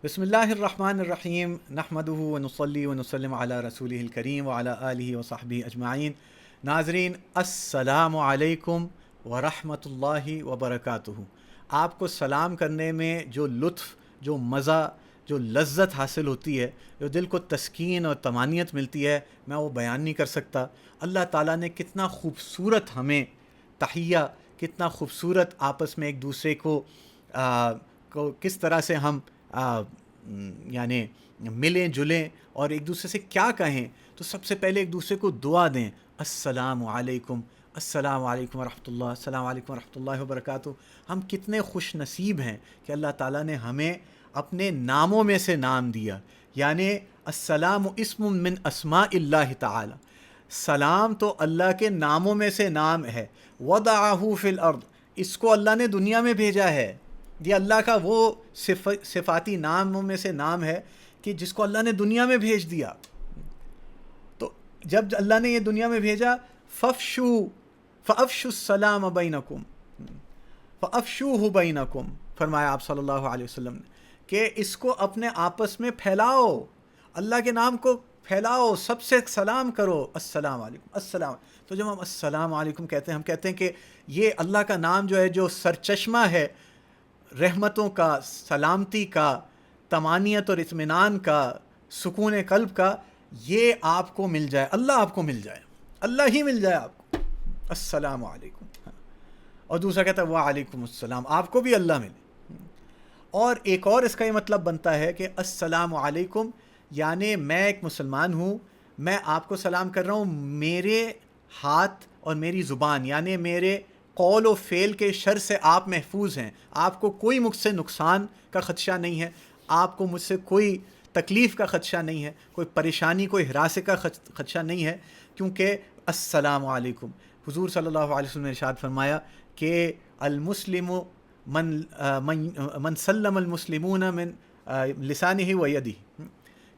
بسم اللہ الرحمن الرحیم نحمدہ ونصلی ونسلم علی رسولہ الکریم وعلی آلہ وصحبہ اجمعین۔ ناظرین، السلام علیکم ورحمۃ اللہ وبرکاتہ۔ آپ کو سلام کرنے میں جو لطف، جو مزہ، جو لذت حاصل ہوتی ہے، جو دل کو تسکین اور طمانینت ملتی ہے، میں وہ بیان نہیں کر سکتا۔ اللہ تعالیٰ نے کتنا خوبصورت ہمیں تحیہ، کتنا خوبصورت آپس میں ایک دوسرے کو کس طرح سے ہم یعنی ملیں جلیں اور ایک دوسرے سے کیا کہیں، تو سب سے پہلے ایک دوسرے کو دعا دیں، السلام علیکم، السلام علیکم ورحمۃ اللہ، السلام علیکم ورحمۃ اللہ وبرکاتہ۔ ہم کتنے خوش نصیب ہیں کہ اللہ تعالیٰ نے ہمیں اپنے ناموں میں سے نام دیا، یعنی السلام اسم من اسماء اللہ تعالی۔ سلام تو اللہ کے ناموں میں سے نام ہے، وضعہ فی الارض، اس کو اللہ نے دنیا میں بھیجا ہے۔ یہ اللہ کا وہ صفاتی ناموں میں سے نام ہے کہ جس کو اللہ نے دنیا میں بھیج دیا۔ تو جب اللہ نے یہ دنیا میں بھیجا، فَأَفْشُوا السَّلَامَ بَيْنَكُمْ فَأَفْشُوهُ بَيْنَكُمْ، فرمایا آپ صلی اللہ علیہ وسلم نے کہ اس کو اپنے آپس میں پھیلاؤ، اللہ کے نام کو پھیلاؤ، سب سے سلام کرو، السلام علیکم، السلام۔ تو جب ہم السلام علیکم کہتے ہیں، ہم کہتے ہیں کہ یہ اللہ کا نام جو ہے، جو سرچشمہ ہے رحمتوں کا، سلامتی کا، طمانینت اور اطمینان کا، سکون قلب کا، یہ آپ کو مل جائے، اللہ آپ کو مل جائے، اللہ ہی مل جائے آپ کو، السلام علیکم۔ اور دوسرا کہتا ہے وعلیکم السلام، آپ کو بھی اللہ ملے۔ اور ایک اور اس کا یہ مطلب بنتا ہے کہ السلام علیکم یعنی میں ایک مسلمان ہوں، میں آپ کو سلام کر رہا ہوں، میرے ہاتھ اور میری زبان یعنی میرے قول و فعل کے شر سے آپ محفوظ ہیں، آپ کو کوئی مجھ سے نقصان کا خدشہ نہیں ہے، آپ کو مجھ سے کوئی تکلیف کا خدشہ نہیں ہے، کوئی پریشانی، کوئی ہراسے کا خدشہ نہیں ہے، کیونکہ السلام علیکم۔ حضور صلی اللہ علیہ وسلم نے ارشاد فرمایا کہ المسلم من سلم المسلمون من لسانہ و یدہ،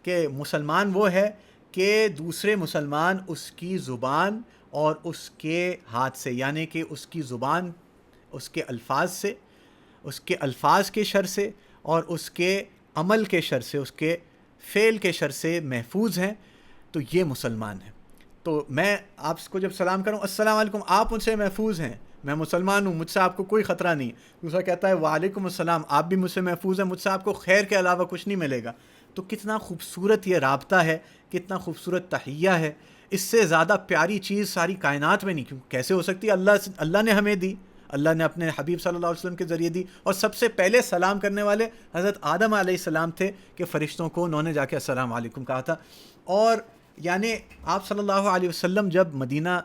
کہ مسلمان وہ ہے کہ دوسرے مسلمان اس کی زبان اور اس کے ہاتھ سے، یعنی کہ اس کی زبان اس کے الفاظ سے، اس کے الفاظ کے شر سے اور اس کے عمل کے شر سے، اس کے فعل کے شر سے محفوظ ہیں، تو یہ مسلمان ہیں۔ تو میں آپ کو جب سلام کروں السلام علیکم، آپ مجھ سے محفوظ ہیں، میں مسلمان ہوں، مجھ سے آپ کو کوئی خطرہ نہیں۔ دوسرا کہتا ہے وعلیکم السلام، آپ بھی مجھ سے محفوظ ہیں، مجھ سے آپ کو خیر کے علاوہ کچھ نہیں ملے گا۔ تو کتنا خوبصورت یہ رابطہ ہے، کتنا خوبصورت تحیہ ہے، اس سے زیادہ پیاری چیز ساری کائنات میں نہیں، کیوں کیسے ہو سکتی ہے؟ اللہ نے ہمیں دی، اللہ نے اپنے حبیب صلی اللہ علیہ وسلم کے ذریعے دی، اور سب سے پہلے سلام کرنے والے حضرت آدم علیہ السلام تھے کہ فرشتوں کو انہوں نے جا کے السلام علیکم کہا تھا۔ اور یعنی آپ صلی اللہ علیہ وسلم جب مدینہ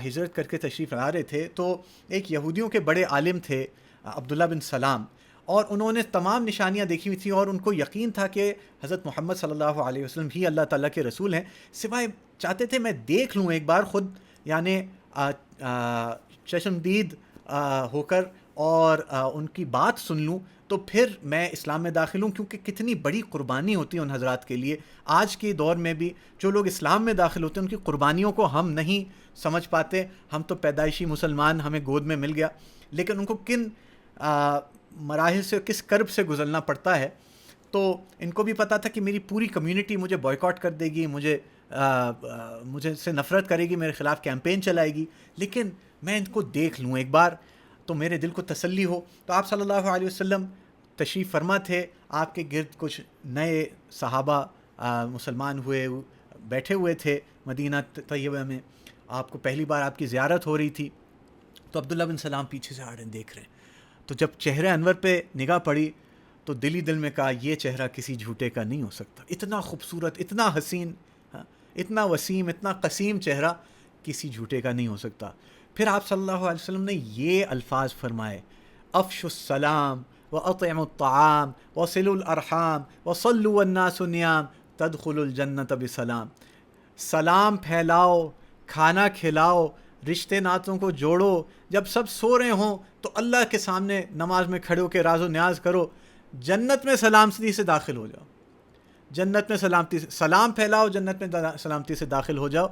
ہجرت کر کے تشریف لا رہے تھے، تو ایک یہودیوں کے بڑے عالم تھے عبداللہ بن سلام، اور انہوں نے تمام نشانیاں دیکھی ہوئی تھیں، اور ان کو یقین تھا کہ حضرت محمد صلی اللہ علیہ وسلم ہی اللہ تعالیٰ کے رسول ہیں، سوائے چاہتے تھے میں دیکھ لوں ایک بار خود، یعنی چشمدید ہو کر اور ان کی بات سن لوں، تو پھر میں اسلام میں داخل ہوں، کیونکہ کتنی بڑی قربانی ہوتی ہے ان حضرات کے لیے۔ آج کے دور میں بھی جو لوگ اسلام میں داخل ہوتے ہیں، ان کی قربانیوں کو ہم نہیں سمجھ پاتے، ہم تو پیدائشی مسلمان، ہمیں گود میں مل گیا، لیکن ان کو کن مراحل سے، کس کرب سے گزرنا پڑتا ہے۔ تو ان کو بھی پتہ تھا کہ میری پوری کمیونٹی مجھے بائیکاٹ کر دے گی، مجھے سے نفرت کرے گی، میرے خلاف کیمپین چلائے گی، لیکن میں ان کو دیکھ لوں ایک بار تو میرے دل کو تسلی ہو۔ تو آپ صلی اللہ علیہ وسلم تشریف فرما تھے، آپ کے گرد کچھ نئے صحابہ مسلمان ہوئے بیٹھے ہوئے تھے مدینہ طیبہ میں، آپ کو پہلی بار آپ کی زیارت ہو رہی تھی، تو عبداللہ بن سلام پیچھے سے آ رہے ہیں، دیکھ رہے ہیں، تو جب چہرہ انور پہ نگاہ پڑی تو دل ہی دل میں کہا یہ چہرہ کسی جھوٹے کا نہیں ہو سکتا، اتنا خوبصورت، اتنا حسین، اتنا وسیم، اتنا قسیم چہرہ کسی جھوٹے کا نہیں ہو سکتا۔ پھر آپ صلی اللہ علیہ وسلم نے یہ الفاظ فرمائے، افشوا السلام واطعموا الطعام وصلوا الارحام وصلوا والناس نیام تدخلوا الجنۃ بسلام۔ سلام پھیلاؤ، کھانا کھلاؤ، رشتے ناتوں کو جوڑو، جب سب سو رہے ہوں تو اللہ کے سامنے نماز میں کھڑے ہو کے راز و نیاز کرو، جنت میں سلامتی سے داخل ہو جاؤ، جنت میں سلامتی سے سلام پھیلاؤ، جنت میں سلامتی سے داخل ہو جاؤ۔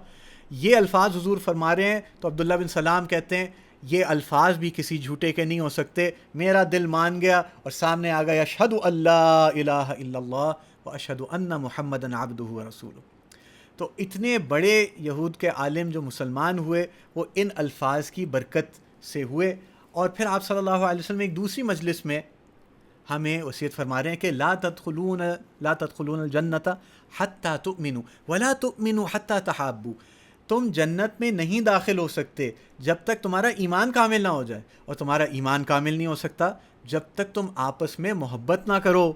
یہ الفاظ حضور فرما رہے ہیں، تو عبداللہ بن سلام کہتے ہیں یہ الفاظ بھی کسی جھوٹے کے نہیں ہو سکتے. میرا دل مان گیا اور سامنے آ گیا اشہد ان لا الہ الا اللہ و اشہد ان محمدًا عبدہ و رسولہ. تو اتنے بڑے یہود کے عالم جو مسلمان ہوئے وہ ان الفاظ کی برکت سے ہوئے. اور پھر آپ صلی اللہ علیہ وسلم ایک دوسری مجلس میں ہمیں وصیت فرما رہے ہیں کہ لا تدخلون الجنۃ حتی تؤمنوا ولا تؤمنوا حتی تحابوا. تم جنت میں نہیں داخل ہو سکتے جب تک تمہارا ایمان کامل نہ ہو جائے، اور تمہارا ایمان کامل نہیں ہو سکتا جب تک تم آپس میں محبت نہ کرو.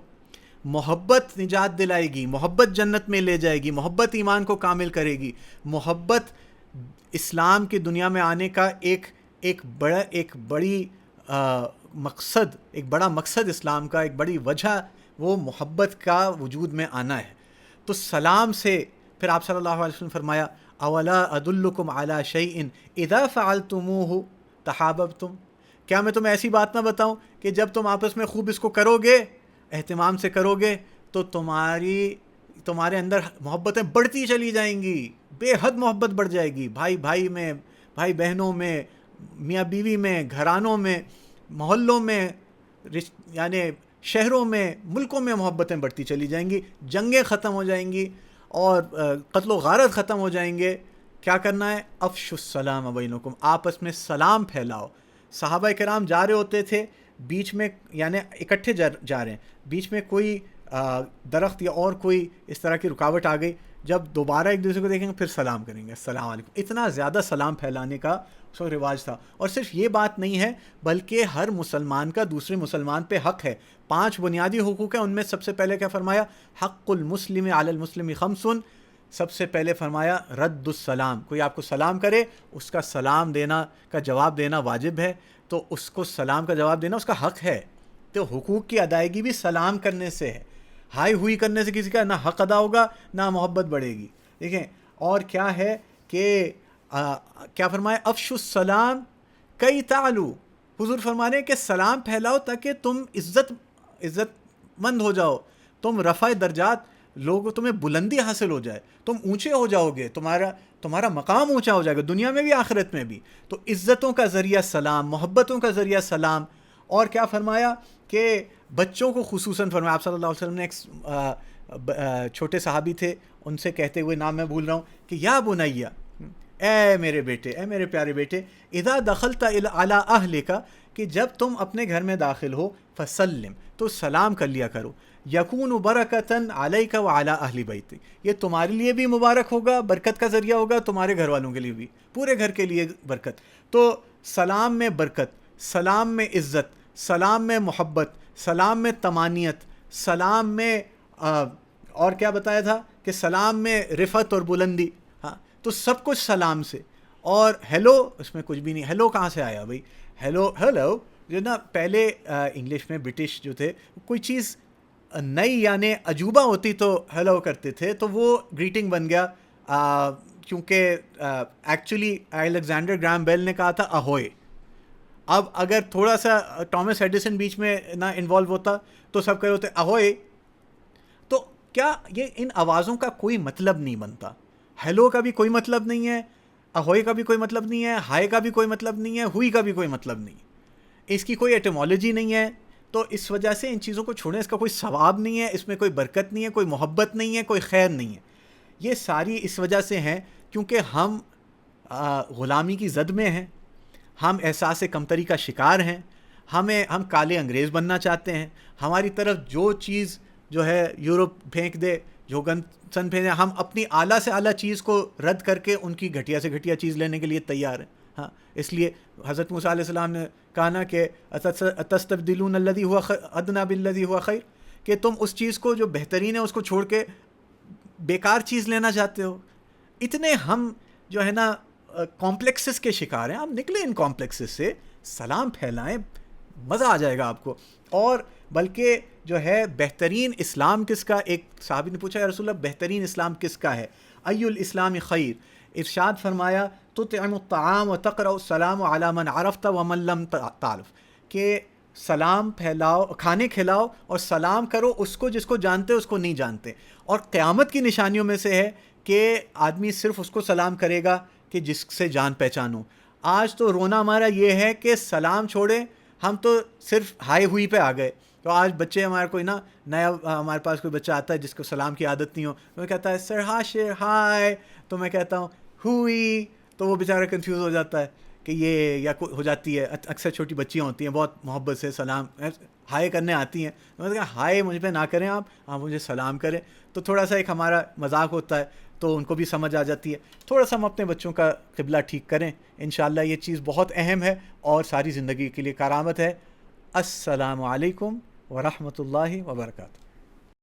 محبت نجات دلائے گی، محبت جنت میں لے جائے گی، محبت ایمان کو کامل کرے گی. محبت اسلام کی دنیا میں آنے کا ایک بڑا مقصد اسلام کا، ایک بڑی وجہ وہ محبت کا وجود میں آنا ہے. تو سلام سے پھر آپ صلی اللہ علیہ وسلم فرمایا اولا ادلکم علی شیء اذا فعلتموہ تحاببتم. کیا میں تمہیں ایسی بات نہ بتاؤں کہ جب تم آپس میں خوب اس کو کرو گے، اہتمام سے کرو گے، تو تمہارے اندر محبتیں بڑھتی چلی جائیں گی، بے حد محبت بڑھ جائے گی. بھائی بھائی میں، بھائی بہنوں میں، میاں بیوی میں، گھرانوں میں، محلوں میں، یعنی شہروں میں، ملکوں میں محبتیں بڑھتی چلی جائیں گی. جنگیں ختم ہو جائیں گی اور قتل و غارت ختم ہو جائیں گے. کیا کرنا ہے؟ افشوا السلام بینکم، آپس میں سلام پھیلاؤ. صحابہ کرام جا رہے ہوتے تھے، بیچ میں یعنی اکٹھے جا رہے ہیں، بیچ میں کوئی درخت یا اور کوئی اس طرح کی رکاوٹ آ گئی، جب دوبارہ ایک دوسرے کو دیکھیں گے پھر سلام کریں گے، السلام علیکم. اتنا زیادہ سلام پھیلانے کا اس وقت رواج تھا. اور صرف یہ بات نہیں ہے بلکہ ہر مسلمان کا دوسرے مسلمان پہ حق ہے. 5 بنیادی حقوق ہیں، ان میں سب سے پہلے کیا فرمایا؟ حق المسلم علی المسلم خمس. سب سے پہلے فرمایا رد السلام. کوئی آپ کو سلام کرے، اس کا سلام دینا کا جواب دینا واجب ہے، تو اس کو سلام کا جواب دینا اس کا حق ہے. تو حقوق کی ادائیگی بھی سلام کرنے سے ہے. ہائی ہوئی کرنے سے کسی کا نہ حق ادا ہوگا نہ محبت بڑھے گی. دیکھیں اور کیا ہے کہ کیا فرمایا؟ افشوا السلام کئی تعلو. حضور فرما رہے ہیں کہ سلام پھیلاؤ تاکہ تم عزت مند ہو جاؤ، تم رفع درجات، لوگوں تمہیں بلندی حاصل ہو جائے، تم اونچے ہو جاؤ گے، تمہارا مقام اونچا ہو جائے گا دنیا میں بھی آخرت میں بھی. تو عزتوں کا ذریعہ سلام، محبتوں کا ذریعہ سلام. اور کیا فرمایا کہ بچوں کو خصوصاً فرمایا. آپ صلی اللہ علیہ وسلم نے ایک چھوٹے صحابی تھے، ان سے کہتے ہوئے نام میں بھول رہا ہوں کہ یا بنیا، اے میرے بیٹے، اے میرے پیارے بیٹے، اذا دخلت علی اہلک، کہ جب تم اپنے گھر میں داخل ہو، فسلم، تو سلام کر لیا کرو. یکون برکتاً علیک وعلی اہل بیتک، یہ تمہارے لیے بھی مبارک ہوگا، برکت کا ذریعہ ہوگا، تمہارے گھر والوں کے لیے بھی، پورے گھر کے لیے برکت. تو سلام میں برکت، سلام میں عزت، سلام میں محبت، سلام میں طمانینت، سلام میں اور کیا بتایا تھا کہ سلام میں رفعت اور بلندی. ہاں تو سب کچھ سلام سے. اور ہیلو اس میں کچھ بھی نہیں. ہیلو کہاں سے آیا بھائی؟ ہیلو جو نا پہلے انگلش میں برٹش جو تھے، کوئی چیز نئی یعنی عجوبہ ہوتی تو ہیلو کرتے تھے، تو وہ گریٹنگ بن گیا. کیونکہ ایکچولی الیگزینڈر گرام بیل نے کہا تھا اہوئے. اب اگر تھوڑا سا ٹامس ایڈیسن بیچ میں نہ انوالو ہوتا تو سب کہہ رہے ہوتے اہوئے. تو کیا یہ ان آوازوں کا کوئی مطلب نہیں بنتا؟ ہیلو کا بھی کوئی مطلب نہیں ہے، اہوئے کا بھی کوئی مطلب نہیں ہے، ہائے کا بھی کوئی مطلب نہیں ہے، ہوئی کا بھی کوئی مطلب نہیں ہے، اس کی کوئی ایٹیمالوجی نہیں ہے. تو اس وجہ سے ان چیزوں کو چھوڑیں، اس کا کوئی ثواب نہیں ہے، اس میں کوئی برکت نہیں ہے، کوئی محبت نہیں ہے، کوئی خیر نہیں ہے. یہ ساری اس وجہ سے ہیں کیونکہ ہم غلامی کی زد میں ہیں، ہم احساس کمتری کا شکار ہیں، ہم کالے انگریز بننا چاہتے ہیں. ہماری طرف جو چیز جو ہے یورپ پھینک دے، جو گن پھینک دے، ہم اپنی اعلیٰ سے اعلیٰ چیز کو رد کر کے ان کی گھٹیا سے گھٹیا چیز لینے کے لیے تیار ہیں. ہاں اس لیے حضرت موسیٰ علیہ السلام نے کہا نا کہ اتستبدلون الذی هو ادنی بالذی هو خیر، کہ تم اس چیز کو جو بہترین ہے اس کو چھوڑ کے بیکار چیز لینا چاہتے ہو. اتنے ہم جو ہے نا کمپلیکسز کے شکار ہیں. ہم نکلیں ان کمپلیکسز سے، سلام پھیلائیں، مزہ آ جائے گا آپ کو. اور بلکہ جو ہے بہترین اسلام کس کا، ایک صحابی نے پوچھا یا رسول اللہ بہترین اسلام کس کا ہے؟ ای الاسلام خیر، ارشاد فرمایا تطعم الطعام وتقرأ السلام علی من عرفت ومن لم تعرف، کہ سلام پھیلاؤ، کھانے کھلاؤ اور سلام کرو اس کو جس کو جانتے اس کو نہیں جانتے. اور قیامت کی نشانیوں میں سے ہے کہ آدمی صرف اس کو سلام کرے گا کہ جس سے جان پہچانو. آج تو رونا ہمارا یہ ہے کہ سلام چھوڑے ہم تو صرف ہائے ہوئی پہ آ گئے. تو آج بچے ہمارے کوئی نا نیا ہمارے پاس کوئی بچہ آتا ہے جس کو سلام کی عادت نہیں ہو, تو میں کہتا ہے سر ہاشر ہائے, تو میں کہتا ہوں ہوئی, تو وہ بیچارہ کنفیوز ہو جاتا ہے کہ یہ یا ہو جاتی ہے. اکثر چھوٹی بچیاں ہوتی ہیں بہت محبت سے سلام ہائے کرنے آتی ہیں, تو میں کہا ہائے مجھ پہ نہ کریں آپ مجھے سلام کریں. تو تھوڑا سا ایک ہمارا مذاق ہوتا ہے, تو ان کو بھی سمجھ آ جاتی ہے. تھوڑا سا ہم اپنے بچوں کا قبلہ ٹھیک کریں, انشاءاللہ یہ چیز بہت اہم ہے اور ساری زندگی کے لیے کارآمد ہے. السلام علیکم ورحمۃ اللہ وبرکاتہ.